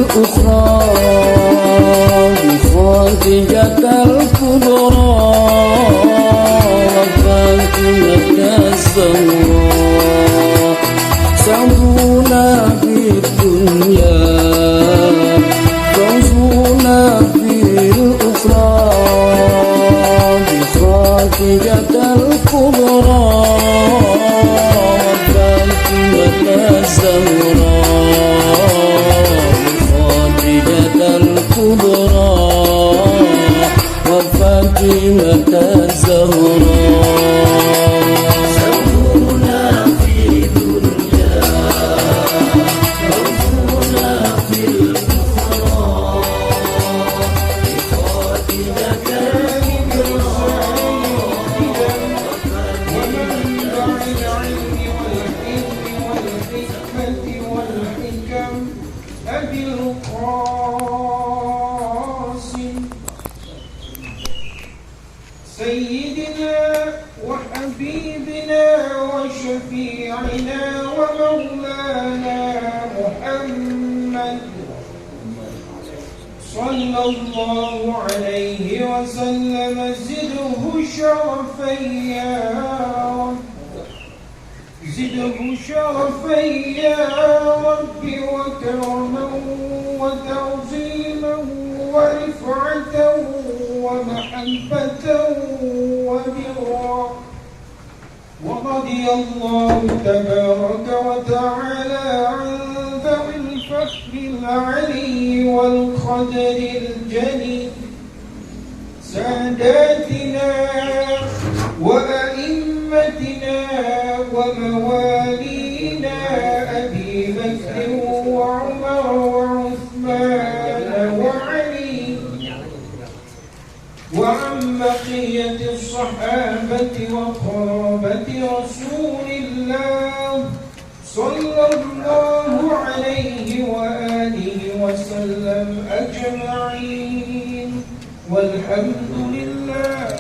بالأخرى بخاتجة الكبرى وفاتمة الزهراء سعدونا في الدنيا فوزونا في الأخرى بخاتجة الكبرى وفاتمة الزهراء بخاتجة الكبرى وفاتمة الزهراء سعدونا في الدنيا فوزونا في الأخرى بخاتجة أبي القاسم سيدنا وحبيبنا وشفيعنا ومولانا محمد صلى الله عليه وسلم زده شرفا يا رب زده شرفا يا رب وكرما وتعظيما ورفعة ومحبة وبرا ورضي الله تبارك وتعالى عن ذوي الفخر العلي والقدر الجليل ساداتنا وأئمتنا وموالينا أبي بكر وعمر وعثمان وعلي وعن بقية الصحابة وقرابة رسول الله صلى الله عليه وآله وسلم أجمعين والحمد لله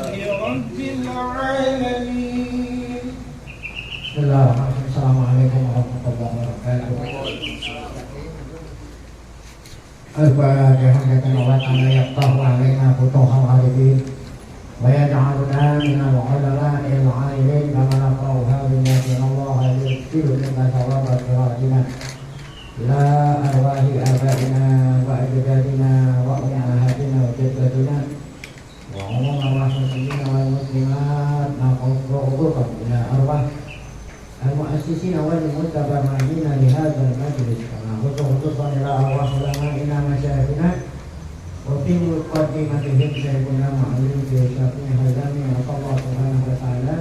رب العالمين. Bismillahirrahmanirrahim. Assalamualaikum warahmatullahi wabarakatuh. Al-Fatihah. Wa yaftahu alaina futuhal arifin wa yaj'aluna minal ulama'il 'amilin kama naqra'uha billahi Allah yusfiru lana thawaba qira'atina ila arwahi abaina wa ajdadina wa ummahatina wa jaddatina wa umma muslimina wal muslimat naqra'uha ila arwah المؤسسين والمتبرعين لهذا المجلس كما خصوصا إلى أرواح علمائنا مشايخنا وفي مقدمتهم شيخنا معلم في شافعي هزامي وصلى الله سبحانه وتعالى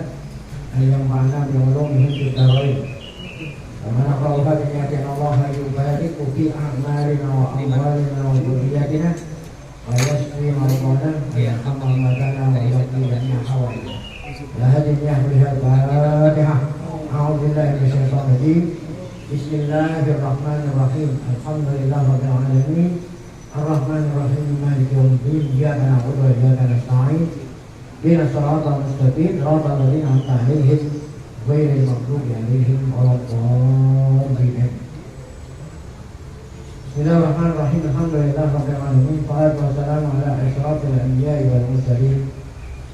أن ينفعنا بعلومهم في الدارين كما نقرأها بنية الله يبارك في أعمالنا وأموالنا وذرياتنا ويشفي مرضانا ويرحم موتانا ويقضي جميع حوائجنا لا هدي بها الفاتحة. أعوذ بالله من الشيطان الرجيم. بسم الله الرحمن الرحيم. الحمد لله رب العالمين الرحمن الرحيم مالك يوم الدين إياك نعبد وإياك نستعين اهدنا الصراط المستقيم صراط الذين أنعمت عليهم غير المغضوب عليهم ولا الضالين. بسم الله الرحمن الرحيم. الحمد لله رب العالمين والصلاة والسلام على أشرف الأنبياء والمرسلين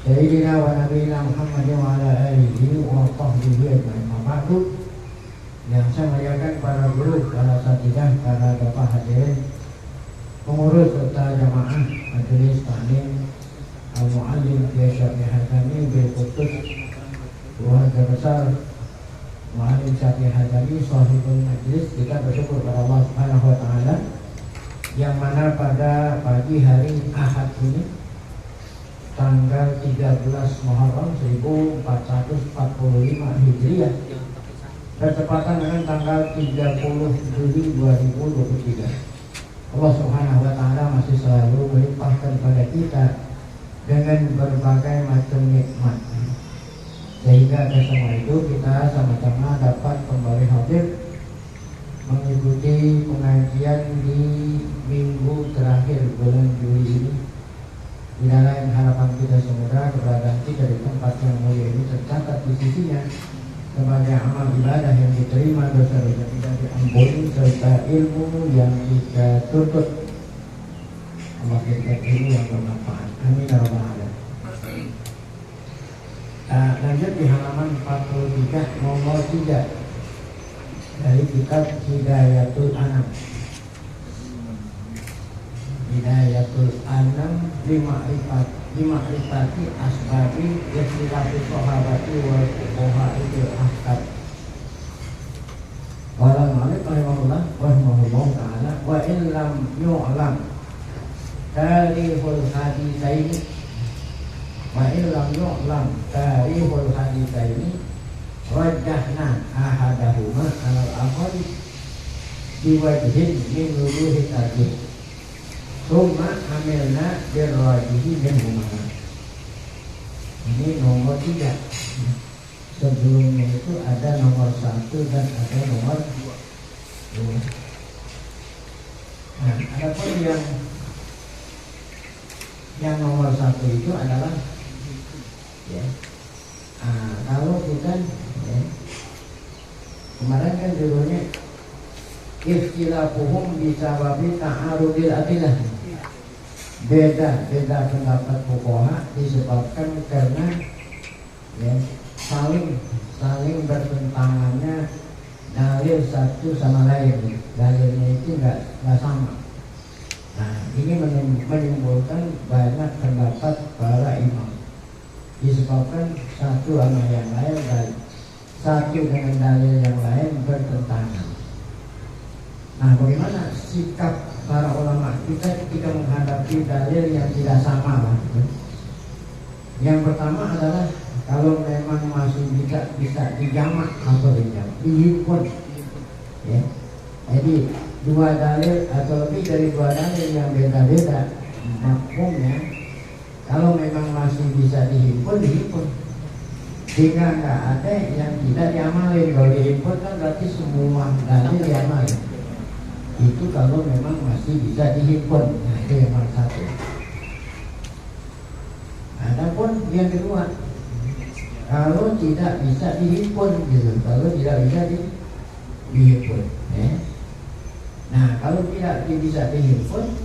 Sayyidina wa nabiyina Muhammadin wa ala alihi wa sahbihi ajma'in. Ma'ba'du. Yang saya muliakan para guru, para satidah, para bapak hadirin, pengurus serta jamaah majelis taklim al-muallim Kiai Syafi'i Hazami bil khusus keluarga besar Muallim Syafi'i Hazami sahibul majlis. Kita bersyukur kepada Allah Subhanahu wa taala yang mana pada pagi hari Ahad ini tanggal 13 Muharram 1445 Hijriah bertepatan dengan tanggal 30 Juli 2023. Allah Subhanahu wa taala masih selalu melimpahkan pada kita dengan berbagai macam nikmat, sehingga atas semua itu kita sama-sama dapat kembali hadir mengikuti pengajian di minggu terakhir bulan Juli ini. Tidak lain harapan kita semoga keberadaan kita di tempat yang mulia ini tercatat di sisinya sebagai amal ibadah yang diterima, dosa-dosa tidak diampuni, serta ilmu yang kita tuntut. Allah berikan ilmu yang bermanfaat. Amin ya rabbal alamin. Lanjut di halaman 43 nomor 3 dari kitab Hidayatul Anam. Hidayatul Anam Lima'rifati asbabi ikhtilafi sahabati wal fuqaha'i bil ahkam. Qala Malik rahimahullah ta'ala wa illam yu'lam tarihul haditsaini wa illam yu'lam tarihul haditsaini rajahna ahadahuma alal akhar biwajhin min wujuhi tarjih summa amilna birrajihi minhuma. Ini nomor 3. Sebelumnya itu ada nomor 1 dan ada nomor 2. Nah, ada pun yang nomor 1 itu adalah ya, kalau kita ya, kemarin kan judulnya ikhtilafuhum bisababi ta'arudil adillah. Beda pendapat fuqaha disebabkan karena ya, saling bertentangannya dalil satu sama lain. Dalilnya itu nggak sama. Nah, ini menimbulkan banyak pendapat para imam. Disebabkan satu sama yang lain dan satu dengan dalil yang lain bertentangan. Nah, bagaimana sikap para ulama kita ketika menghadapi dalil yang tidak sama lah. Yang pertama adalah kalau memang masih bisa dijamak atau dihimpun ya. Jadi dua dalil atau lebih dari dua dalil yang beda-beda maksudnya, kalau memang masih bisa dihimpun. Jika nggak ada yang tidak diamalin. Kalau dihimpun kan berarti semua dalil diamalin. Itu kalau memang masih bisa dihimpun. Nah, itu yang nomor 1. Adapun yang kedua, kalau tidak bisa dihimpun gitu, kalau tidak bisa dihimpun ya. Nah, kalau tidak bisa dihimpun,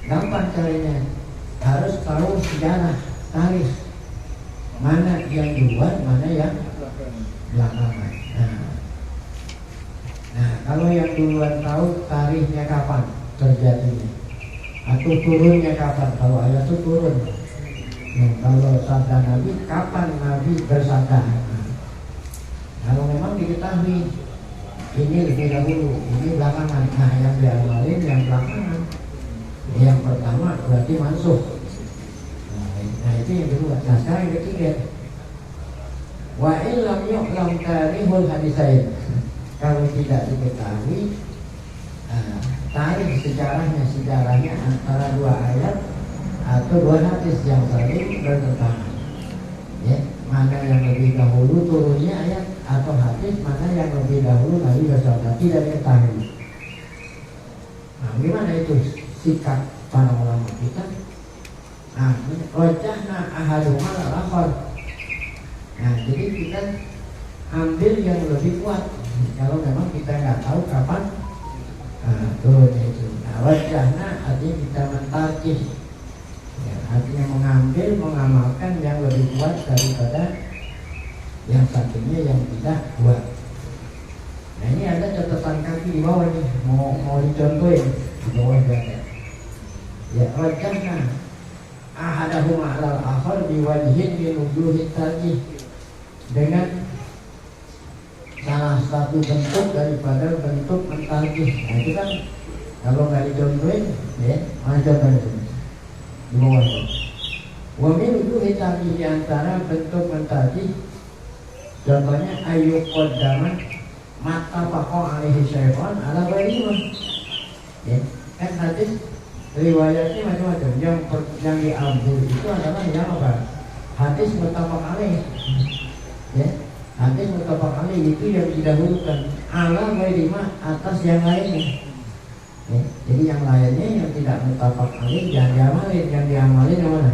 gampang caranya. Harus tahu sejarah, tarikh, mana yang duluan, mana yang belakangan. Nah, kalau yang duluan tahu tarikhnya kapan terjadinya, atau turunnya kapan, kalau ayat itu turun. Nah, kalau sabda Nabi, kapan Nabi bersabda. Nah, kalau memang diketahui ini lebih dahulu, ini belakangan. Nah, yang diamalin yang belakangan. Yang pertama berarti mansuh. Nah, itu yang kedua. Nah, sekarang yang ketiga, wa illam yu'lam tarihul hadisain. Kalau tidak diketahui tarikh sejarahnya antara dua ayat atau dua hadis yang saling bertentangan ya, mana yang lebih dahulu turunnya ayat atau hadis, mana yang lebih dahulu Nabi bersabda, tidak diketahui. Nah, gimana itu sikap para ulama kita? Nah, rojahna ahaduma al-akhar. Nah, jadi kita ambil yang lebih kuat. Kalau memang kita nggak tahu kapan turunnya itu. Nah, wajahnya artinya kita mentarjih ya, artinya mengamalkan yang lebih kuat daripada yang satunya yang tidak kuat. Nah, ini ada catatan kaki di bawah nih, mau dicontohin di bawah ada. Ya, wajahnya ahadahuma alal akhar biwajhin min wujuhit tarjih, dengan salah satu bentuk daripada bentuk mentarjih. Nah, itu kan kalau nggak dicontohin ya, mana contohnya di bawah itu. Wa min wujuhi tarjih, di antara bentuk mentarjih contohnya ayu qaddama mata pakoh alaihi syaitan ala ghairihi ya. Kan hadis riwayatnya macam-macam. Yang diambil itu adalah yang apa? Hadis muttafaq alaih ya. Hadis muttafaq alaih itu yang didahulukan, ala ghairihi atas yang lainnya ya. Jadi yang lainnya yang tidak muttafaq alaih jangan diamalin, yang diamalin yang mana?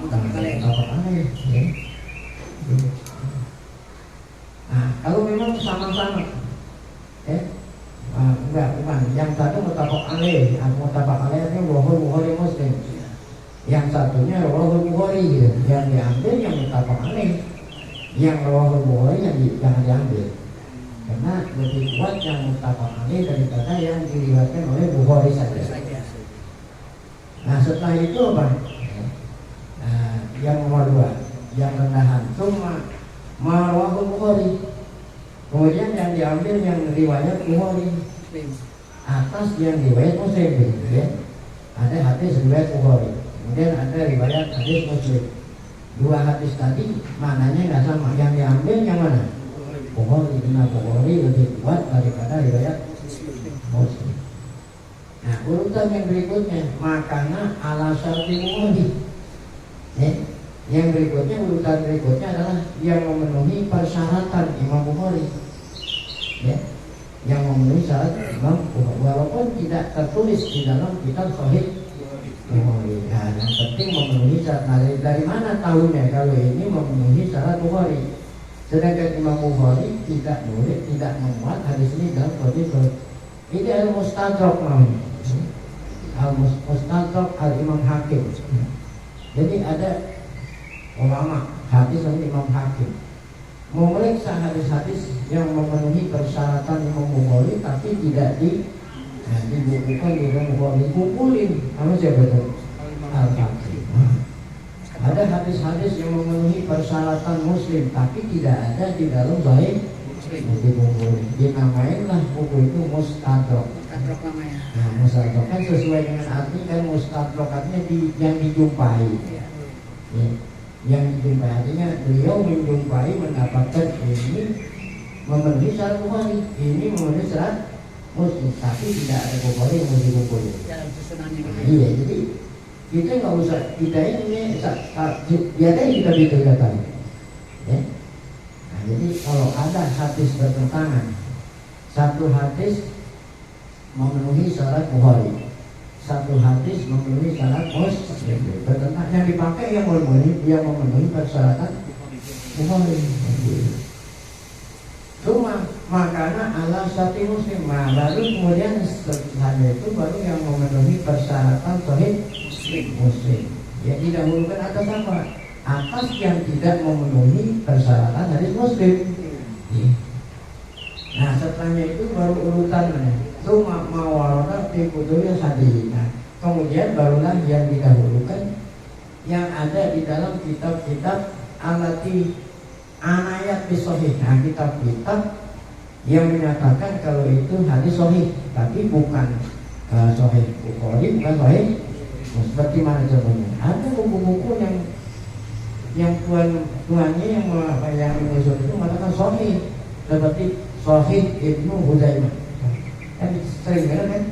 Muttafaq alaih ya. kalau memang sama-sama, enggak, bukan. Yang satu muttafaq alaih, muttafaq alaih itu Bukhari Muslim. Yang satunya Rawahul Bukhari gitu. Yang diambil yang muttafaq alaih. Yang Rawahul Bukhari yang jangan diambil. Karena lebih kuat yang muttafaq alaih daripada yang diriwayatkan oleh Bukhari saja. Nah, setelah itu apa? Yang nomor 2, yang rendahan. Cuma Rawahul Bukhari. Kemudian yang diambil yang riwayat Bukhari. Atas yang riwayat Muslim, ya. Ada hadis riwayat Bukhari. Kemudian ada riwayat hadis Muslim. Dua hadis tadi maknanya nggak sama. Yang diambil yang mana? Bukhari. Karena Bukhari lebih kuat daripada riwayat Muslim. Nah, urutan yang berikutnya makana ala syarti Bukhari. Yang berikutnya, urutan berikutnya adalah yang memenuhi persyaratan Imam Bukhari. Yang memenuhi syarat Imam Bukhari, walaupun tidak tertulis di dalam kitab Sahih Bukhari. Nah, yang penting memenuhi syarat. Nah, dari mana tahunya kalau ini memenuhi syarat Bukhari? Sedangkan Imam Bukhari tidak boleh, tidak memuat hadis ini dalam Sahih Bukhari. Ini al-Mustadrak namanya. Al-Mustadrak al-Imam Hakim. Jadi ada ulama hadis dari Imam Hakim memeriksa hadis-hadis yang memenuhi persyaratan Imam Bukhari tapi tidak dibukukan di Imam Bukhari, dikumpulin sama siapa itu? Al-Hakim. Ada hadis-hadis yang memenuhi persyaratan Muslim tapi tidak ada di dalam Sahih Muslim. Dinamainlah buku itu Mustadrak. Nah, Mustadrak kan sesuai dengan arti kan, Mustadrak artinya yang dijumpai. Ya. Yang dijumpai artinya beliau menjumpai, mendapatkan ini memenuhi syarat Bukhari, ini memenuhi syarat Muslim, tapi tidak ada Bukhari yang mau dikumpulin. Iya, jadi kita nggak usah, kita ini biarkan kita bedakan. Ya. Nah, jadi kalau ada hadis bertentangan, satu hadis memenuhi syarat Bukhari, satu hadis memenuhi syarat Muslim, bertentangan, yang dipakai yang memenuhi persyaratan Bukhari. Cuma makana ala syarti Muslim, baru kemudian setelah itu baru yang memenuhi persyaratan Sahih Muslim. Ya, didahulukan atas apa? Atas yang tidak memenuhi persyaratan hadis Muslim. Nah, setelahnya itu baru urutannya. Cuma mawarada fi kutubis hadis. Nah, kemudian barulah yang didahulukan yang ada di dalam kitab-kitab alati anayat bisahih. Nah, kitab-kitab yang menyatakan kalau itu hadis sahih, tapi bukan sahih Bukhari, bukan sahih. Seperti mana contohnya? Ada buku-buku yang tuannya yang menyusun itu mengatakan sahih, seperti Sahih Ibnu Huzaimah. Kan sering kan?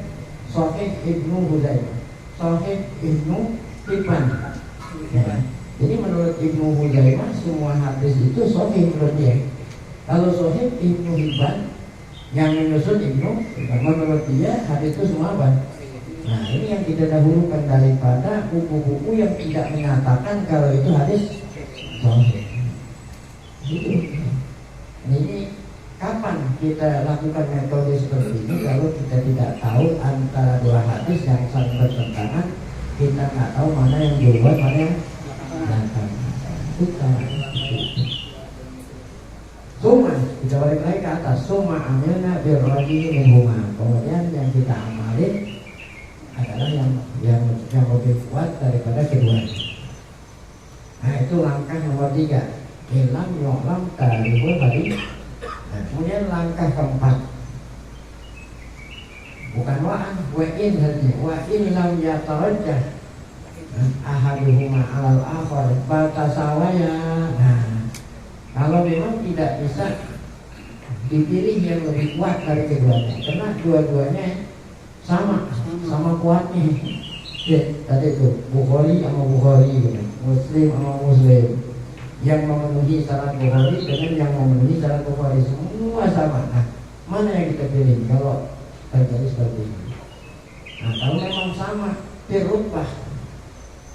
Sahih Ibnu Huzaimah, Sahih Ibnu Hibban. Ya. Jadi menurut Ibnu Huzaimah semua hadis itu sahih menurut dia. Kalau Sahih Ibnu Hibban yang menyusun Ibnu, menurut dia hadis itu semua apa? Nah, ini yang kita dahulukan daripada buku-buku yang tidak menyatakan kalau itu hadis sahih. Gitu. Ini kapan kita lakukan metode seperti ini kalau kita tidak tahu antara dua hadis yang saling bertentangan, kita nggak tahu mana yang duluan, mana yang belakang. Suma, kita balik lagi ke atas. Suma amilna birrajih minhuma. Kemudian yang kita amalin adalah yang lebih kuat daripada keduanya. Nah, itu langkah nomor 3. Ilam yu'lam tarihul hadis. Nah, kemudian langkah keempat, bukan wa'in hadis, wa'in lam yatarajjah ahaduhuma alal akhar batasawaya. Nah, kalau memang tidak bisa dipilih yang lebih kuat dari keduanya, karena dua-duanya sama kuatnya. Ya, tadi itu Bukhari sama Bukhari, Muslim sama Muslim. Yang memenuhi syarat Bukhari dengan yang memenuhi syarat Bukhari semua sama. Nah, mana yang kita pilih kalau terjadi seperti ini? Nah, kalau memang sama, firrubah,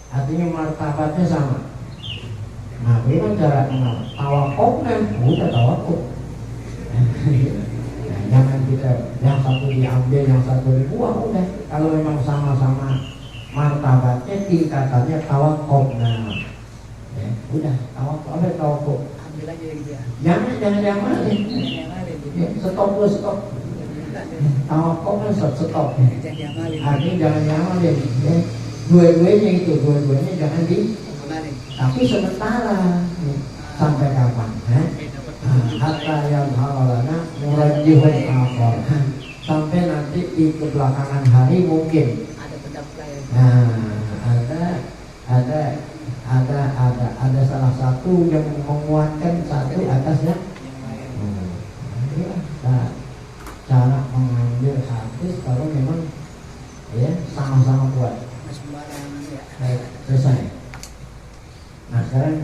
artinya martabatnya sama. Nah, memang cara mengenal tawakuf kan, udah tawakuf. Nah, jangan kita yang satu diambil, yang satu dibuang, udah. Kalau memang sama-sama martabatnya, tingkatannya tawakuf, nah, ya, udah tawakuf, apa tawakuf? Ambil aja gitu ya. Jangan diamalin. Yang lain gitu. Ya, stop dulu, stop. Tawakuf kan stop. Jangan diamalin. Artinya jangan diamalin. Ya. Dua-duanya itu, dua-duanya jangan di. Amalin. Tapi sementara, ya, sampai kapan? Hatta yang hawalana murajihun akhor. Sampai nanti di kebelakangan hari mungkin. Ada pendapat lain. Nah, ada salah satu yang menguatkan satu atasnya. Inilah cara mengambil hadis kalau memang ya sama-sama kuat. Mas sembarangan ya. Baik, selesai. Nah sekarang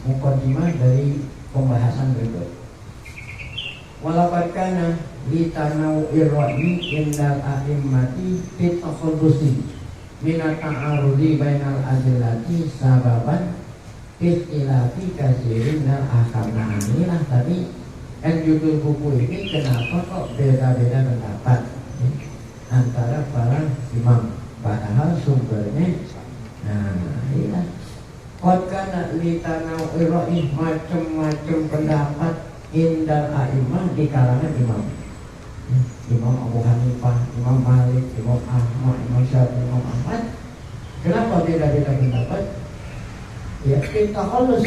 mukadimah dari pembahasan berikut. Walaqad kana li tanawwir ra'i indal a'immati fi takhaddusi min at-ta'arudi bainal adillati sababan ikhtilafi katsirin dan ahkam. Nah inilah tadi judul buku ini kenapa kok beda-beda pendapat antara para imam, padahal sumbernya inilah qad kana li tanawwir ra'i, macam-macam pendapat indal a'imah di kalangan imam. Imam Abu Hanifah, Imam Malik, Imam Ahmad, Imam Syafi'i, Imam Ahmad. Kenapa beda-beda pendapat? Ya kita halus,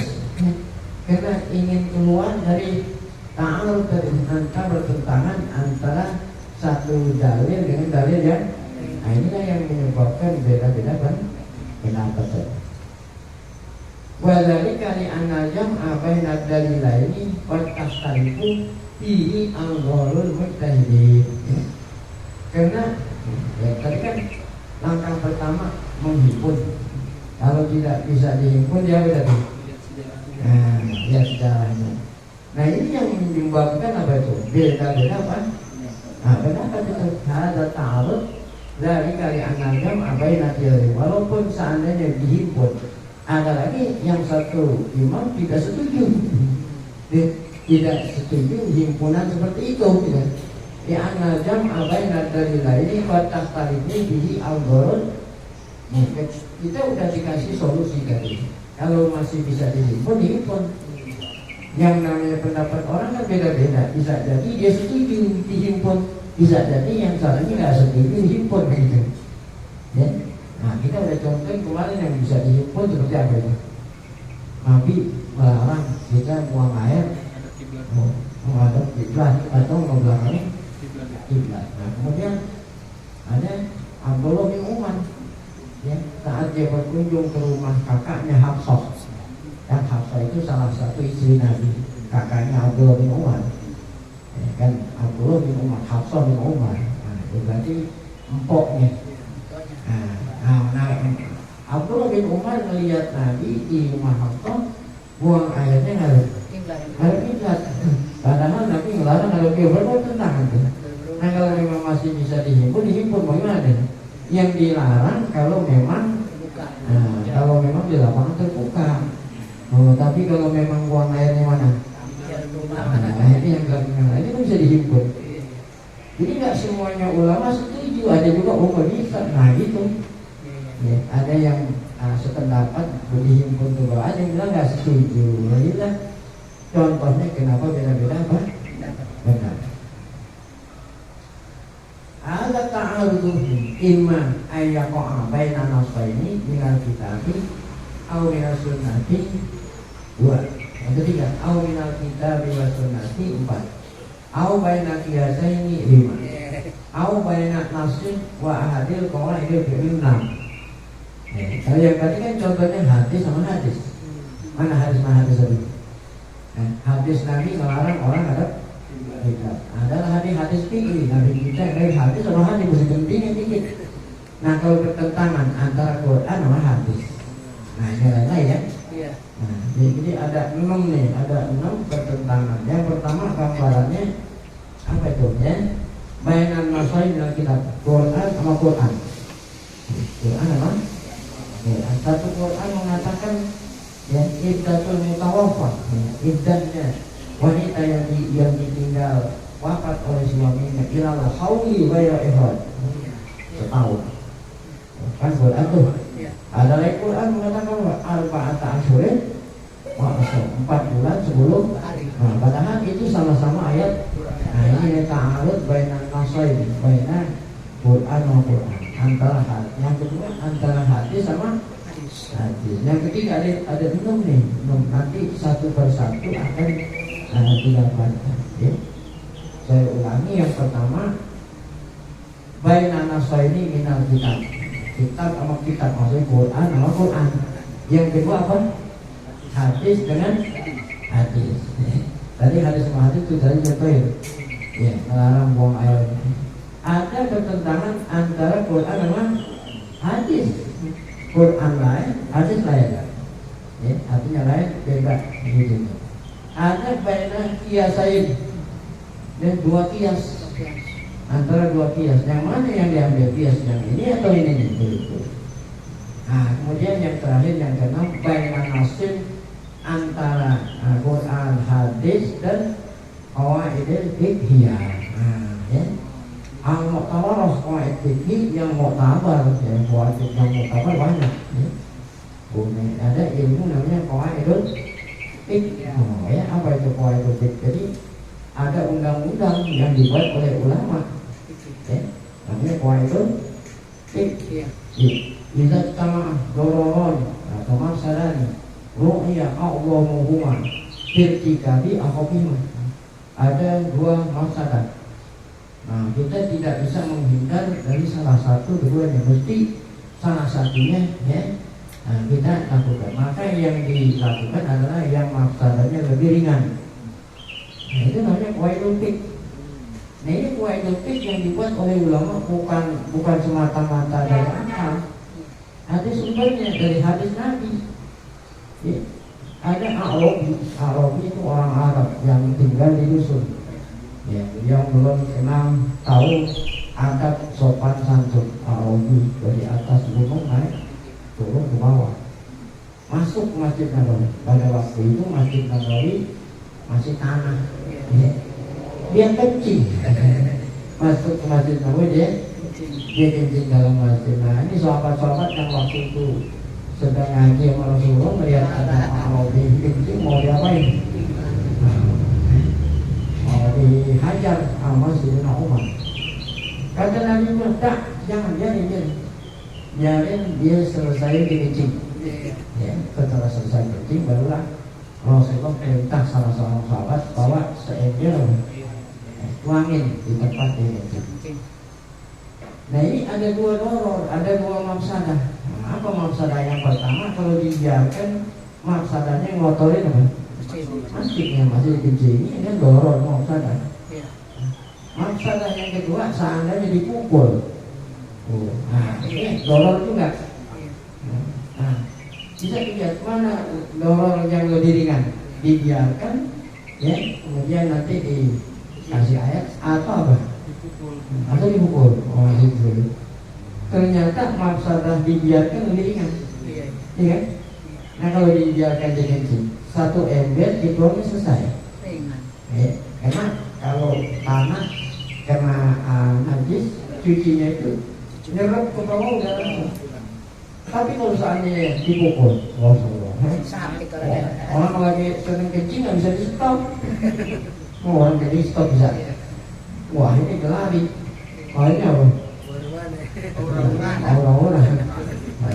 karena ingin keluar dari ta'arud, antara bertentangan antara satu dalil dengan dalil yang inilah yang menyebabkan beda-beda pendapat. Wadhalika li anna jam'a baina dalilaini qad tashtariku fihi al-ghalul mujtahidin. Karena ya, tadi kan langkah pertama menghimpun. Kalau tidak bisa dihimpun dia berarti lihat sejarahnya. Nah ini yang menyebabkan apa itu? Beda-beda apa? Nah pendapat itu ada ta'arud dari kali anna jam'a baina dalilaini. Walaupun seandainya dihimpun, ada lagi yang satu imam tidak setuju, tidak setuju himpunan seperti itu. Di anal jam abaina dalilaini batas tarifnya bihi al-gharul. Kita udah dikasih solusi tadi. Kalau masih bisa dihimpun, dihimpun. Yang namanya pendapat orang kan beda-beda. Bisa jadi dia setuju dihimpun, bisa jadi yang salahnya nggak setuju dihimpun gitu. Ya. Nah kita udah contoh kemarin yang bisa dihimpun seperti apa itu? Nabi melarang kita buang air menghadap kiblat atau membelakangi kiblat. Nah kemudian ada Abdullah bin Umar, ya, saat dia berkunjung ke rumah kakaknya Hafsah. Dan Hafsah itu salah satu istri Nabi, kakaknya Abdullah bin Umar. Ya, kan Abdullah bin Umar, Hafsah bin Umar. Nah itu berarti empoknya. Nah, Abdullah bin Umar melihat Nabi di rumah Hafsah buang airnya ngalur kiblat. Padahal Nabi ngelarang ngalur kiblat, tentangan tuh. Nah kalau memang masih bisa dihimpun bagaimana? Yang dilarang kalau memang di lapangan terbuka. Tapi kalau memang buang airnya mana? Nah ini yang ini kan bisa dihimpun. Jadi nggak semuanya ulama setuju, ada juga bisa. Nah gitu. Ya, ada yang sependapat dihimpun tuh, ada yang bilang nggak setuju. Nah itulah contohnya kenapa beda-beda apa? Benar. Ada ta'arudu imma ayyaqa'a baina nasbaini minal kitabi aw minal sunnati 2. Yang ketiga, aw minal kitabi wa sunnati 4. Aw baina qiyasaini 5. Aw baina nasin wa ahadil qawaidil fi'il 6. Kalau yang tadi kan contohnya hadis sama hadis. Mana hadis tadi? Hadis Nabi melarang orang ada kiblat. Adalah hadis fikih. Nabi kita dari hadis sama hadis mesti pentingnya dikit. Nah kalau bertentangan antara Quran sama hadis, nah ini lain ya. Nah, jadi ada 6 nih, ada 6 pertentangan. Yang pertama gambarannya apa itu ya? Bainan nasai dalam kitab Quran sama Quran. Quran apa? Ya, satu Quran mengatakan ya iddatul mutawaffah, iddahnya wanita yang ditinggal wafat oleh suaminya ilal hauli ghairu ihad setahun. Kan Quran tuh ada lagi Quran mengatakan arba'ata asyhurin wa 4 bulan sebelum. Nah, padahal itu sama-sama ayat. Nah, ini ta'arud bainan nasaib bainan Quran sama Quran antara hadis. Yang kedua antara hadis sama hadis. Yang ketiga ada 6 nih. 6 nanti satu persatu akan digambarkan. Ya. Saya ulangi, yang pertama bainan nasaini minal kitab. Kitab sama kitab maksudnya Quran sama Quran. Yang kedua apa? Hadis dengan hadis. Tadi hadis sama hadis itu tadi contohin. Ya, melarang buang air. Ada pertentangan antara Quran sama hadis. Quran lain, hadis lain. Ya, artinya lain beda gitu. Ada baina kiasain dan 2 kias. Antara 2 kias, yang mana yang diambil, kias yang ini atau ini gitu. Nah, kemudian yang terakhir yang keenam baina nasin antara Quran, hadis dan qawaidul fiqhiyah. Nah, ya. Al-mu'tabarah qawaid fikih yang mu'tabar, ya, qawaid yang mu'tabar banyak. Ya. Ada ilmu namanya qawaidul fiqh. Oh, ya, apa itu qawaidul fiqh? Jadi ada undang-undang yang dibuat oleh ulama. Ya, namanya qawaidul fiqh. Bisa sama dororon atau masalahnya ru'ya a'zamuhuma firtikabi akhofimah. Ada 2 masalah. Nah, kita tidak bisa menghindar dari salah satu keduanya, mesti salah satunya ya. Nah, kita lakukan. Maka yang dilakukan adalah yang mafsadahnya lebih ringan. Nah, itu namanya qawaidul fiqh. Nah, ini qawaidul fiqh yang dibuat oleh ulama bukan semata-mata dari akal. Ada sumbernya dari hadis Nabi. Ya. Ada Arabi itu orang Arab yang tinggal di dusun. Ya, yang belum kenal tahu adab sopan santun Arabi, dari atas gunung naik turun ke bawah, masuk ke Masjid Nabawi. Pada waktu itu Masjid Nabawi masih tanah. Ya. Dia kencing masuk ke Masjid Nabawi, dia kencing dalam masjid. Nah, ini sahabat-sahabat yang waktu itu sedang ngaji sama Rasulullah melihat ada Arabi kencing, mau diapain? Mau dihajar sama Sayyidina Umar. Kata Nabi Muhammad, jangan, biarin dia selesai kencing. Ya, setelah selesai kencing barulah Rasulullah perintah salah seorang sahabat bawa seember tuangin di tempat dia kencing. Nah, ini ada 2 doror, ada 2 mafsadah. Nah, apa mafsadah yang pertama? Kalau dibiarkan mafsadahnya ngotorin apa? Masjidnya masih kencing, ini kan doror mafsadah. Mafsadah yang kedua seandainya dipukul. Nah, ini doror juga. Nah, bisa dilihat mana doror yang lebih ringan, dibiarkan ya, kemudian nanti dikasih ayat atau apa? Atau dipukul. Oh, itu. Ternyata mafsadah dibiarkan lebih ringan. Iya kan? Nah, kalau dibiarkan jadi satu ember dibuangnya selesai. Ya, karena kalau tanah kena najis, cucinya itu nyerap ke bawah udah langsung. Tapi kalau seandainya dipukul, orang lagi sering kencing nggak bisa di stop. Orang jadi stop bisa. Wah, ini gelari. Wah, ini apa? Orang-orang. Nah,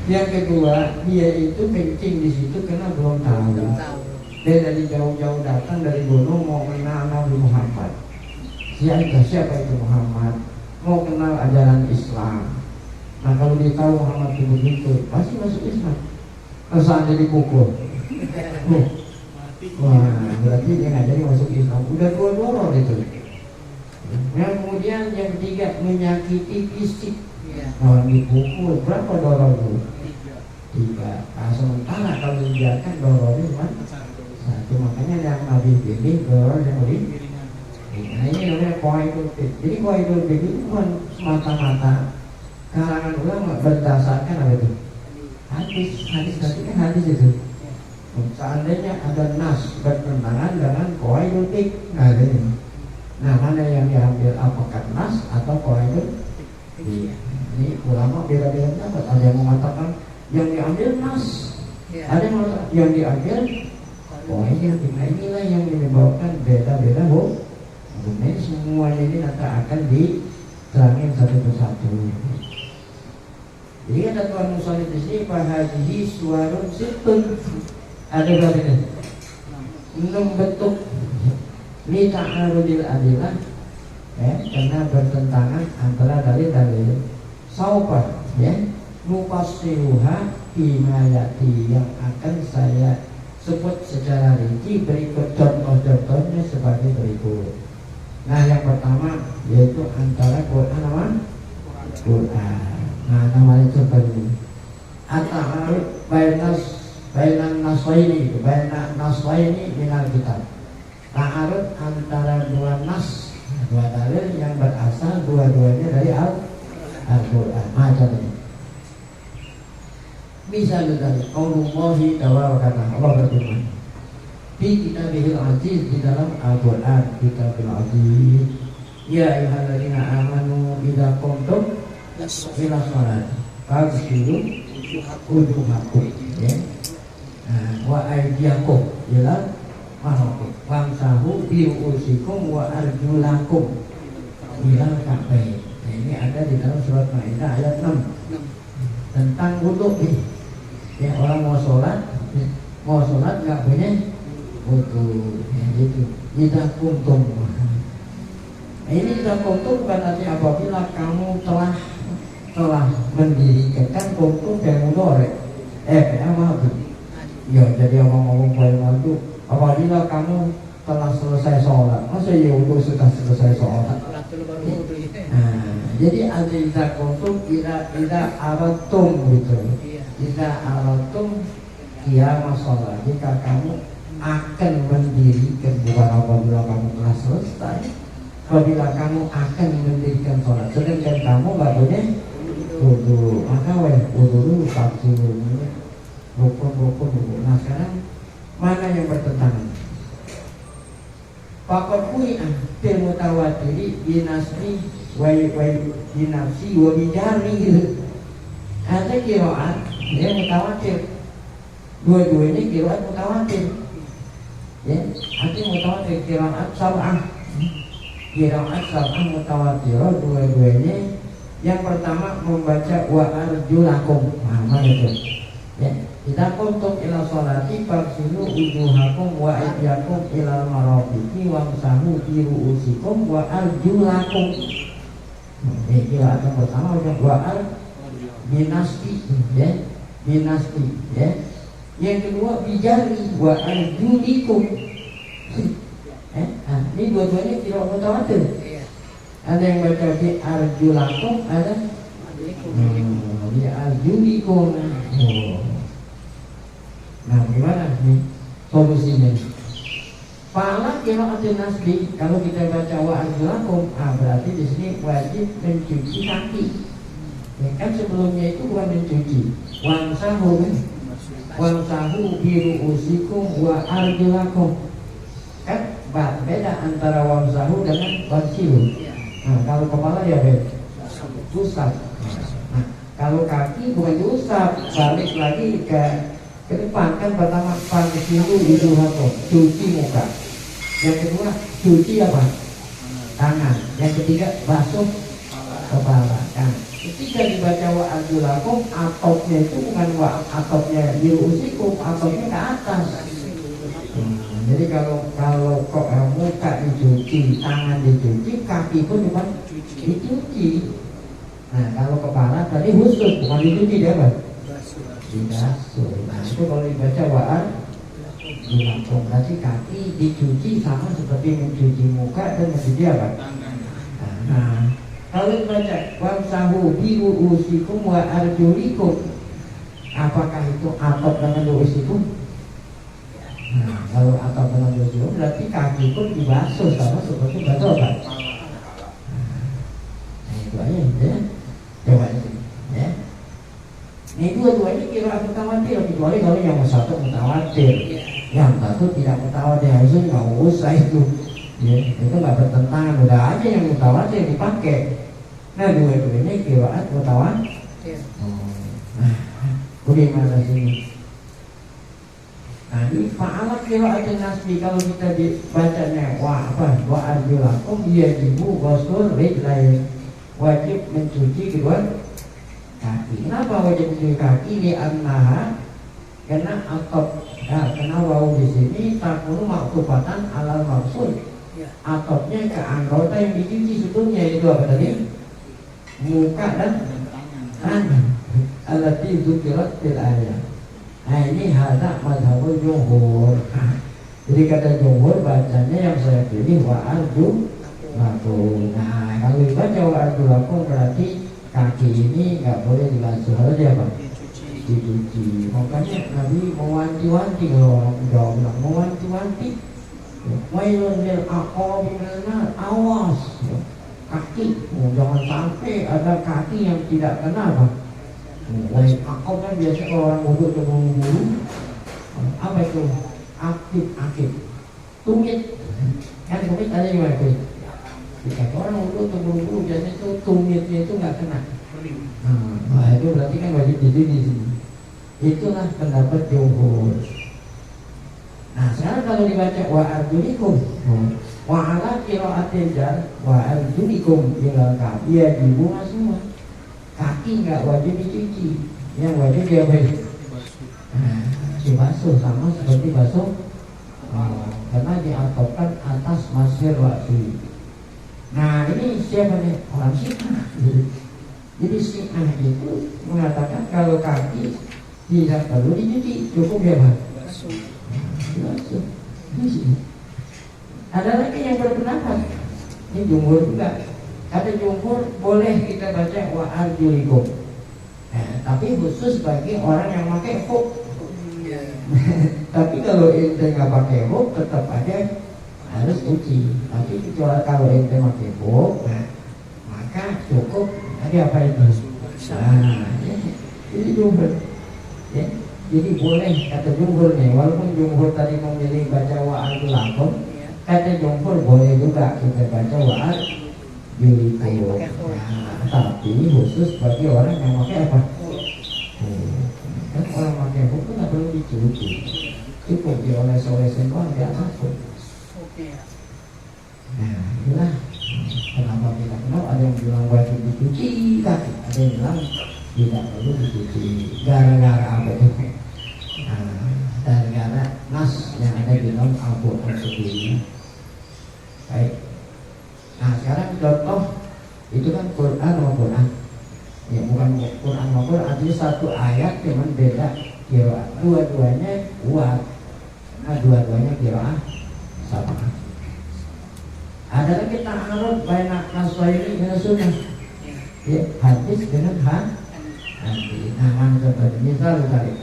yang kedua, dia itu kencing di situ karena belum tahu. Dia dari jauh-jauh datang dari gunung mau kenal Nabi Muhammad. Siapa itu Muhammad? Mau kenal ajaran Islam. Nah, kalau dia tahu Muhammad itu begitu, pasti masuk Islam. Kalau seandainya dipukul, wah, berarti dia nggak jadi masuk Islam. Udah 2 doror itu. Yang kemudian yang ketiga menyakiti fisik. Orang dipukul berapa doror itu? 3. Nah, sementara kalau dibiarkan dorornya cuma 1. Makanya yang Nabi pilih doror yang lebih. Nah, ini namanya qawaidul fiqh. Jadi qawaidul fiqh itu bukan semata-mata kalangan ulama berdasarkan apa itu? Hadis kan hadis itu. Seandainya ada nas bertentangan dengan qawaidul fiqh, nah mana yang diambil, apakah nas atau qawaidul fiqh? Ini ulama beda-beda pendapat. Ada yang mengatakan yang diambil nas, ada yang mengatakan yang diambil qawaidul fiqh. Nah inilah yang menyebabkan beda-beda bu. Ini semuanya ini nanti akan diterangin satu persatu. Jadi ada Tuhan Musallim di sini, bahadihi suarun situn. Ada berapa ini? 6 bentuk li ta'arudil adilah, karena bertentangan antara dalil-dalil. Saupa, mufassiruha bimayati, yang akan saya sebut secara rinci. Berikut contoh-contohnya sebagai berikut. Nah yang pertama yaitu antara Quran sama Quran. Nah namanya contoh ini at-ta'arud bainan naswaini minal kitab. Ta'arud antara dua nas, dua dalil yang berasal dua-duanya dari Al-Quran. Macam ini. Misalnya dari Qaulullahi ta'ala, kata Allah berfirman di kitabihil aziz, di dalam Al-Quran, kitabil aziz, ya ayyuhalladzina amanu idza qumtum ila shalat faghsilu wujuhakum, wa aydiyakum ila marafiq wamsahu bi ru'usikum wa arjulakum ila ka'bayn. Ini ada di dalam surat Maidah ayat 6 tentang wudu. Ya, orang mau sholat nggak punya wudu, gitu. Idza kuntum. Ini idza kuntum bukan artinya apabila kamu telah mendirikan, kan kuntum yang mudhari. Apa itu? Ya, jadi ngomong itu apabila kamu telah selesai sholat, masa ya wudu sudah selesai sholat. Nah, jadi ada idza kuntum idza aratum gitu. Idza aratum qiyamah sholat, jika kamu akan mendirikan, bukan apabila kamu telah selesai, apabila kamu akan mendirikan sholat sedangkan kamu nggak punya wudu, maka wudu dulu, saksi dulu, rukun. Nah sekarang mana yang bertentangan? Fakor kui'ah fil mutawatiri binasri wa binafsi wa bijari gitu. Ada qiraat dia mutawatir, dua-duanya qiraat mutawatir. Ya, artinya mutawatir qiraat sab'ah mutawatirah, dua-duanya. Yang pertama membaca wa arjulakum, mana itu? Ya, idza qumtum ila sholati faghsilu wujuhakum wa aydiyakum ilal marafiqi wamsahu bi ru'usikum wa arjulakum. Ini qiraat yang pertama wa binasti, ya. Yang kedua bijari wa arjulikum. Ini dua-duanya tidak mutawatir. Ada yang baca bi arjulakum, ada bi arjulikum. Nah, gimana nih solusinya? Fa'ala qira'atin nasbi, kalau kita baca wa arjulakum, berarti di sini wajib mencuci kaki. Ya kan sebelumnya itu bukan mencuci. Wamsahu bi ru'usikum wa arjulakum. Kan beda antara wamsahu dengan wamsilu. Nah, kalau kepala ya beda, usap. Nah, kalau kaki bukan diusap, balik lagi ke depan. Kan pertama wamsilu itu apa? Cuci muka. Yang kedua cuci apa? Tangan. Yang ketiga basuh kepala. Nah, ketika dibaca wa arjulakum, atopnya itu bukan wa atopnya diusikum, atopnya ke atas. Jadi kalau kok muka dicuci, tangan dicuci, kaki pun bukan dicuci. Nah kalau kepala tadi khusus bukan dicuci, dia apa? Dibasuh. Nah itu kalau dibaca wa arjulakum, berarti kaki dicuci sama seperti mencuci muka dan mencuci apa? Nah kalau dibaca wamsahu bi ru'usikum wa arjulikum, apakah itu atop dengan ru'usikum? Nah, kalau atop dengan ru'usikum berarti kaki pun dibasuh sama seperti basuh apa? Nah itu aja ya. Coba ini ya. Ini dua-duanya kira mutawatir, kecuali kalau yang satu mutawatir, yang satu tidak mutawatir, harusnya nggak usah itu. Ya, itu nggak bertentangan, udah aja yang mutawatir dipakai. Nah dua-duanya kiraat mutawatir. Nah, bagaimana sini? Nah ini fa'alat qira'atin nasbi, kalau kita dibacanya wa arjulakum yajibu ghusl rijlain, wajib mencuci kedua kaki. Kenapa wajib mencuci kaki? Di annaha, karena atop, ya, karena wau di sini takunu maktubatan alal maksud. Atopnya ke anggota yang dicuci sebelumnya, itu apa tadi? Muka dan tangan. Allati dzukirat fil ayat. Nah ini hadza mazhabul jumhur. Jadi kata jumhur bacanya yang saya pilih wa arju lakum. Nah kalau dibaca wa arju lakum berarti kaki ini nggak boleh dibasuh, harus apa? Dicuci. Makanya Nabi mewanti-wanti, kalau orang Jawa bilang mewanti-wanti. Wailun lil aqabi minan nar, awas kaki, jangan sampai ada kaki yang tidak kena apa. Akop kan biasa kalau orang wudhu ke buru-buru, apa itu? Aktif, tumit. Kan tumit ada gimana tuh? Jika orang wudhu ke buru-buru biasanya itu tumitnya itu nggak kena. Nah itu berarti kan wajib di sini. Itulah pendapat jumhur. Nah sekarang kalau dibaca wa arjulikum, wa ala qira'atil jar wa arjulikum ilal ka'bi yajibu semua. Kaki nggak wajib dicuci, yang wajib dia dibasuh, sama seperti basuh, karena diatopkan atas masir waktu. Nah ini siapa nih? Orang Syiah. Jadi Syiah itu mengatakan kalau kaki tidak perlu dicuci, cukup dia basuh. Ada lagi yang berpendapat, ini jumhur juga. Ada jumhur boleh kita baca wa arjulikum, tapi khusus bagi orang yang pakai huk. Tapi kalau ente nggak pakai huk tetap aja harus cuci. Tapi kecuali kalau ente pakai huk, maka cukup. Tadi apa itu? Jadi jumhur, ya. Jadi boleh kata jumhur nih, walaupun jumhur tadi memilih baca wa arjulikum, kata jumhur boleh juga kita baca wa arjulikum. Nah, tapi khusus bagi orang yang pakai apa? Kan orang pakai hukum nggak perlu dicuci, cukup dioles-olesin doang di atas pun. Nah inilah kenapa kita kenal, ada yang bilang wajib dicuci kaki, ada yang bilang tidak perlu dicuci. Gara-gara apa itu? Gara-gara nas yang ada di dalam Al-Quran sendiri. Baik. Nah sekarang contoh itu kan Quran sama Quran, ya bukan Quran sama Quran, artinya satu ayat cuman beda qiraat, dua-duanya kuat, nah dua-duanya qiraat sama. Ada lagi ta'arud baina naswaini dengan sunnah, ya hadis dengan hadis. Nah mana contohnya? Misalnya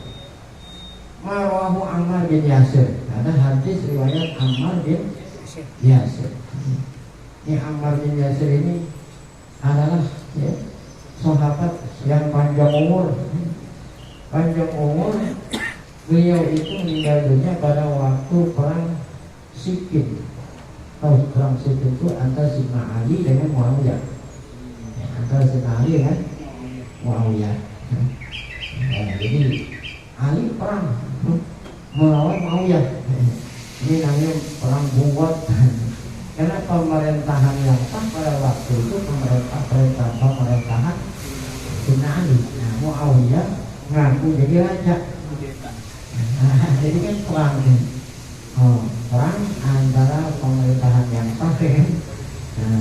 Marwahu Ammar bin Yasir, ada hadis riwayat Ammar bin Yasir. Ini Ammar bin Yasir ini adalah ya, sahabat yang panjang umur. Beliau itu meninggal dunia pada waktu perang Siffin. Tahu perang Siffin itu antara Sayyidina Ali dengan Muawiyah. Antara Sayyidina Ali dengan Muawiyah. Jadi Ali perang melawan Muawiyah. Ini namanya perang Buwat. Karena pemerintahan yang sah pada waktu itu pemerintahan Sayyidina Ali. Nah, Muawiyah ngaku jadi raja. Nah, jadi kan perang nih. Perang antara pemerintahan yang sah dengan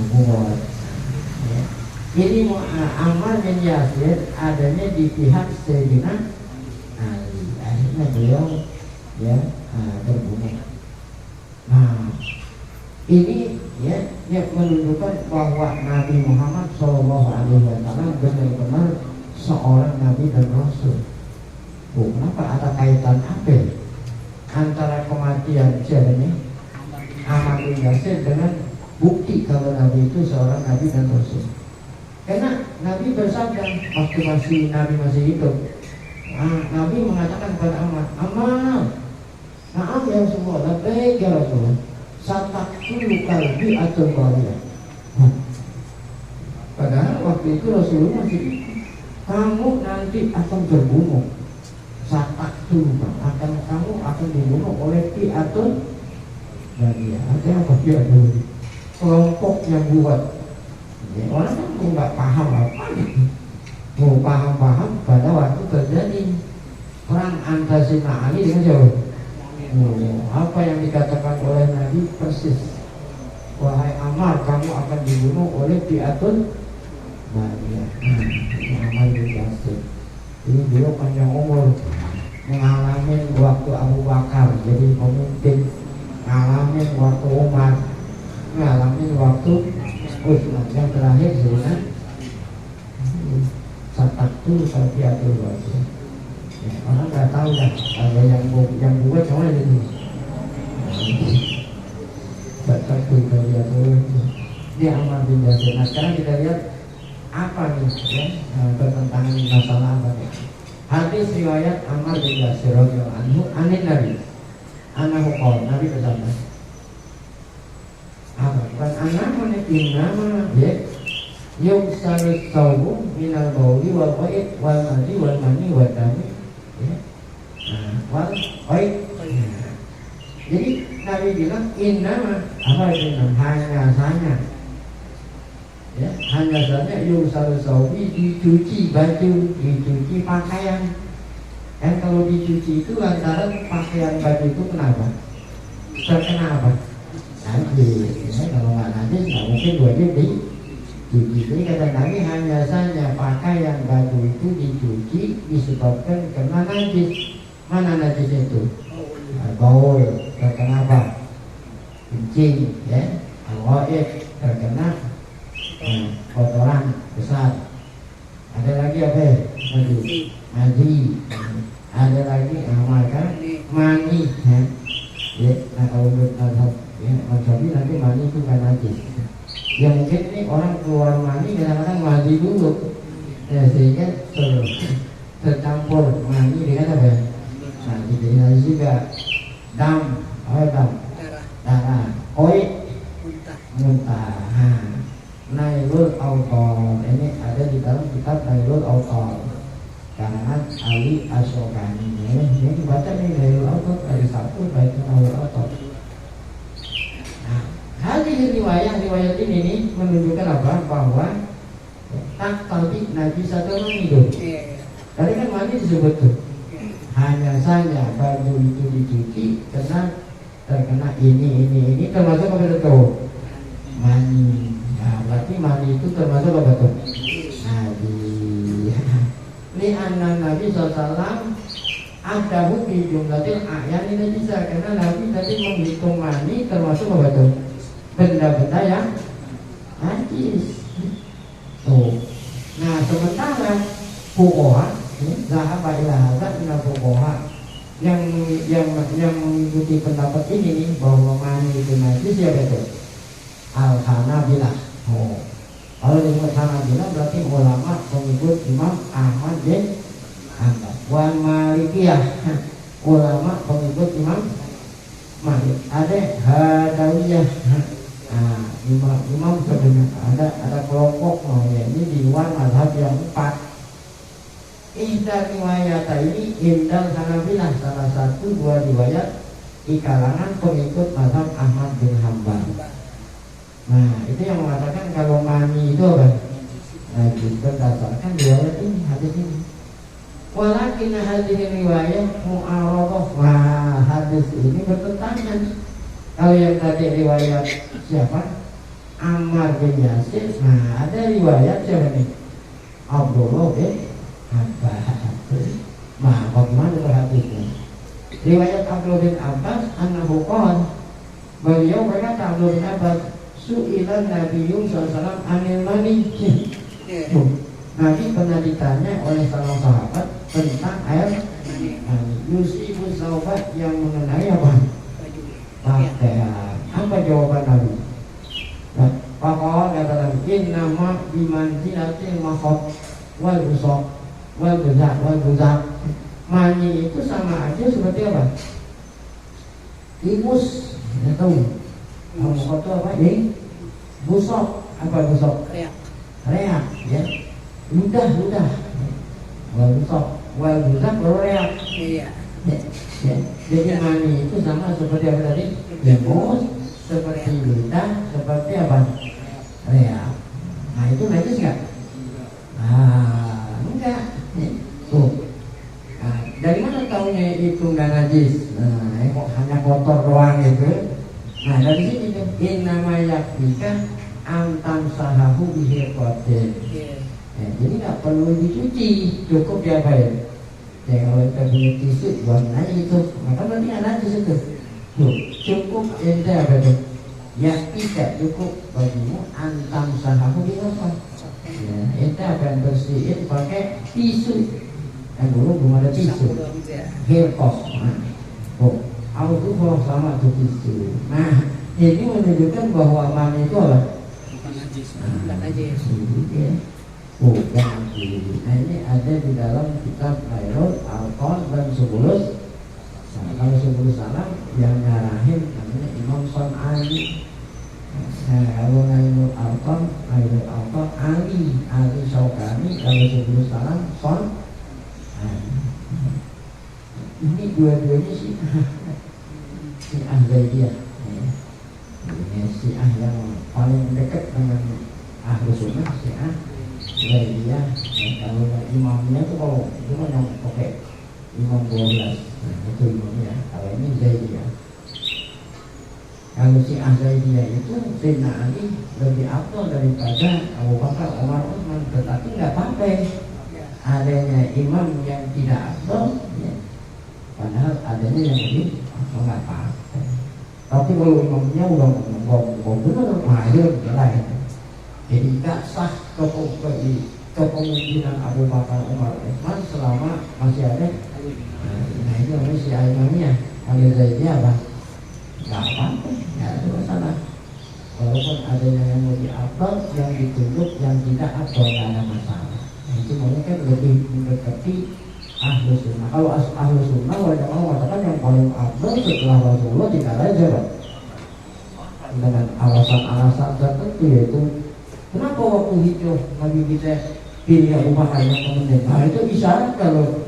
Buwat. Ya. Jadi Ammar bin Yasir adanya di pihak Sayyidina Ali. Akhirnya beliau ya terbunuh. Nah, ini ya menunjukkan bahwa Nabi Muhammad SAW benar-benar seorang Nabi dan Rasul. Kenapa ada kaitan apa antara kematian siapa Ammar bin Yasir dengan bukti kalau Nabi itu seorang Nabi dan Rasul? Karena Nabi bersabda waktu Nabi masih hidup, Nabi mengatakan kepada Ammar, Ammar, na'am ya Rasulullah, labbaik ya Rasulullah, satakulu kalbi atau bariyah. Padahal waktu itu Rasulullah masih, kamu nanti akan terbunuh, satakulu, kamu akan dibunuh oleh fi'atun bariyah. Artinya apa fi'atun? Kelompok yang buat. Ya, orang kan nggak paham apa gitu. Mau paham-paham pada waktu terjadi perang Antasina Ali dengan siapa? Apa yang dikatakan oleh Nabi persis. Wahai Ammar, kamu akan dibunuh oleh fi'atun bariyah. Ammar bin Yasir. Ini beliau panjang umur, mengalami waktu Abu Bakar jadi pemimpin, mengalami waktu Umar, mengalami waktu Utsman, yang terakhir Zainal Sabtu Safiatul Wajib. Ya, orang nggak tahu dah kalau yang buat cuma itu. Sabtu Safiatul Wajib. Dia Ammar bin Yasir. Nah sekarang kita lihat apa nih ya, bertentangan masalah apa nih? Hadis riwayat Ammar bin Yasir radhiyallahu anhu anin Nabi. Anahu qaul, Nabi bersabda. Apa? Kan anak menekin nama ya. Yung salis taubu minal bauli wal qaid wal madi wal mani wal dami ya. Wal qaid. Jadi Nabi bilang innama apa itu? Hanya saja ya, hanya saja yung salis taubu dicuci baju, dicuci pakaian. Dan kalau dicuci itu lantaran pakaian baju itu kenapa? Terkena apa? Najis. Ya, kalau nggak najis nggak mungkin wajib dicuci. Jadi kata Nabi hanya saja pakaian baju itu dicuci disebabkan kena najis. Mana najis itu? Baul terkena apa? Kencing, ya. Al-ghaib terkena kotoran besar. Ada lagi apa? Madi. Ada lagi maka mani. Ya, nah kalau menurut Nabi nanti mani itu kan najis. Ya mungkin ini orang keluar mani kadang-kadang mandi dulu ya, sehingga tercampur mani dengan apa? Nah jadi najis juga. Dam, darah, koi, muntah. Nailul Autor, ini ada di dalam kitab Nailul Autor karangan Ali Asyokani. Ini dibaca nih Nailul Autor dari satu baik Nailul Autor. Hadis riwayat ini nih menunjukkan apa? Bahwa tak talbi Nabi satu hidup. Tadi kan mandi disebut tuh. Hanya saja baju itu dicuci terkena ini termasuk apa itu? Mani. Nah, berarti mani itu termasuk apa tuh? Nabi. Ini anak Nabi SAW ada bukti jumlatil ayat ini bisa karena Nabi tadi menghitung mani termasuk apa tuh? Benda-benda yang najis. Tuh. Nah sementara fuqaha, zahaba ila hadza min fuqaha yang mengikuti pendapat ini nih bahwa mani itu najis ya betul. Al-Hanabilah. Oh. Kalau disebut Hanabilah berarti ulama pengikut Imam Ahmad bin Hanbal. Wan Malikiyah, ulama pengikut Imam Malik. Ada Hadawiyah. Nah, imam sebenarnya ada kelompok ya, ini di luar mazhab yang 4. Ihda riwayat ini Indal Hanabilah, salah satu dua riwayat di kalangan pengikut mazhab Ahmad bin Hanbal. Nah, itu yang mengatakan kalau mani itu apa? Nah, berdasarkan riwayat ini, hadis ini. Walakin hadis riwayat mu'aradhah. Wah, hadis ini bertentangan. Kalau yang tadi riwayat siapa? Ammar bin Yasir. Nah, ada riwayat siapa nih? Abdullah bin Abbas. Nah, bagaimana hadisnya? Riwayat Abdullah bin Abbas annahu qala, beliau berkata Abdullah bin Abbas, su'ilan Nabi SAW anil mani. Nabi pernah ditanya oleh salah sahabat tentang air mani. Yusibu sahabat yang mengenai apa? Pakaian. Apa jawaban Nabi? Pakaian kata Nabi, innama bimanzilatil makhot wal busok. wal buzak. Mani itu sama aja seperti apa? Timus, ya tahu. Kamu kata apa ini? Busok, apa busok? Reak, ya. Ludah. Wal buzak, reak. Iya. Ya. Jadi mani itu sama seperti apa tadi? Timus, seperti ludah, seperti apa? Reak. Nah itu najis nggak? Enggak. Tuh. Nah, dari mana tahunya itu nggak najis? Nah, kok hanya kotor doang itu? Nah dari sini tuh, in namanya yakfika antam sahahu bihirkotin. Ya, jadi nggak perlu dicuci, cukup diapain? Ya kalau kita punya tisu, buang aja itu. Maka berarti nggak najis itu. Tuh, cukup ente apa tuh? Yakfika cukup bagimu antam sahahu bihirkotin. Ya, ente akan bersihin pakai tisu. Yang dulu belum ada tisu, haircloth. Oh, alkohol sama tuh tisu. Nah, ini menunjukkan bahwa mani itu apa? Bukan najis. Bukan. Nah ini ada di dalam kitab Bayrul Alqon dan Subulus. Nah, kalau Subulus Salam yang nyarahin namanya Imam Son'ani. Nah, kalau Bayrul Alqon Ali Syaukani. Kalau Subulus Salam Son. Ini dua-duanya si Zaidiyah. Ini si yang paling dekat dengan Ahlus Sunnah, si Zaidiyah. Kalau imamnya itu kalau itu kan yang pakai imam 12. Nah, itu imamnya. Kalau ini Zaidiyah. Kalau si Zaidiyah itu Sayyidina Ali lebih afdal daripada Abu Bakar, Umar, Utsman, tetapi nggak apa-apa adanya imam yang tidak afdal, ya. Padahal adanya yang lebih nggak apa-apa. Tapi kalau imamnya udah benar mahir lain, jadi nggak sah kepemimpinan Abu Bakar, Umar, Utsman selama masih ada. Nah itu namanya si imamnya. Kalau Zaidiyah apa? Nggak apa-apa, nggak ada masalah. Walaupun adanya yang lebih afdal, yang ditunjuk, yang tidak afdal, nggak ada masalah. Itu makanya kan lebih mendekati Ahlus Sunnah. Kalau Ahlus Sunnah wal Jamaah mengatakan yang paling afdal setelah Rasulullah tidak aja loh. Dengan alasan-alasan tertentu, yaitu kenapa waktu hijrah Nabi kita pilih Abu Bakar yang kemudian. Nah itu isyarat kalau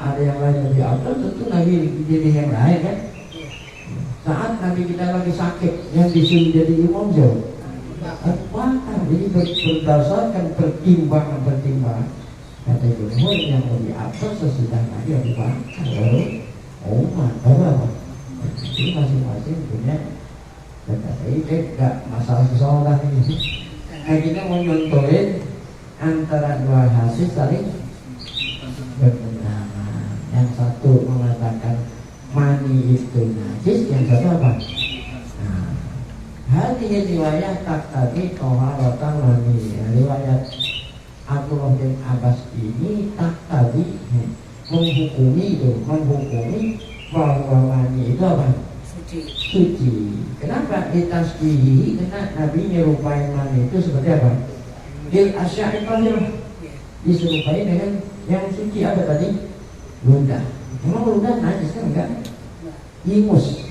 ada yang lain lebih afdal, tentu Nabi pilih yang lain kan. Saat Nabi kita lagi sakit, yang disuruh jadi imam jauh Bakar. Jadi berdasarkan pertimbangan kata jumhur yang lebih afdal sesudah Nabi Abu Bakar, baru Umar, baru apa? Jadi masing-masing punya kata ini enggak masalah kesolah ini. Nah kita mau nyontohin antara dua hasil saling bertentangan. Yang satu mengatakan mani itu najis, yang satu apa? Hadhihi riwayat tak tadi toharatan mani. Riwayat Abdullah bin Abbas ini tak tadi menghukumi bahwa mani itu apa? Suci. Kenapa ditasbihi? Karena Nabi menyerupai mani itu seperti apa? Bil asya'i tahirah. Diserupai dengan yang suci apa tadi? Ludah. Emang ludah najis kan enggak? Ingus.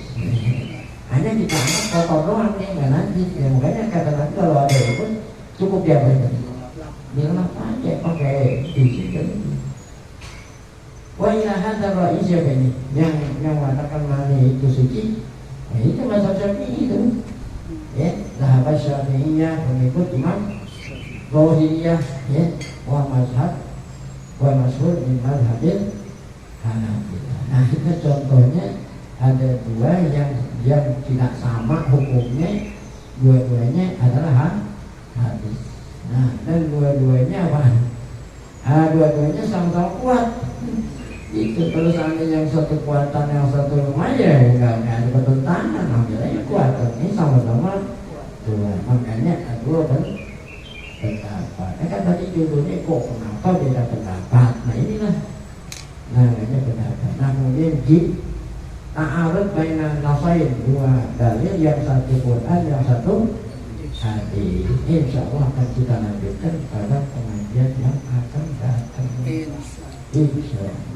Hanya ditambah kotor doang nih, nggak najis. Ya makanya kata Nabi kalau ada itu cukup diapain? Dilap aja pakai tisu kan. Wa ila hadza ra'i siapa ini? Yang mengatakan mani itu suci. Ya itu mazhab Syafi'i itu. Ya, sahabat Syafi'iyah pengikut Imam Zahiriyah, ya, wa mazhab wa masyhur min mazhabil Hanafilah. Nah, itu contohnya ada dua yang tidak sama hukumnya, dua-duanya adalah hadis. Nah, dan dua-duanya apa? Dua-duanya sama-sama kuat. Itu terus seandainya yang satu kuatan, yang satu lumayan, enggak ada pertentangan, namanya kuat. Ini sama-sama dua. Makanya dua pendapat. Kan tadi judulnya kok kenapa beda pendapat? Nah inilah namanya pendapat. Nah kemudian ta'arud baina nasain, dua dalil, yang satu Quran, yang satu hadis. Insya Allah akan kita lanjutkan pada pengajian yang akan datang. Insya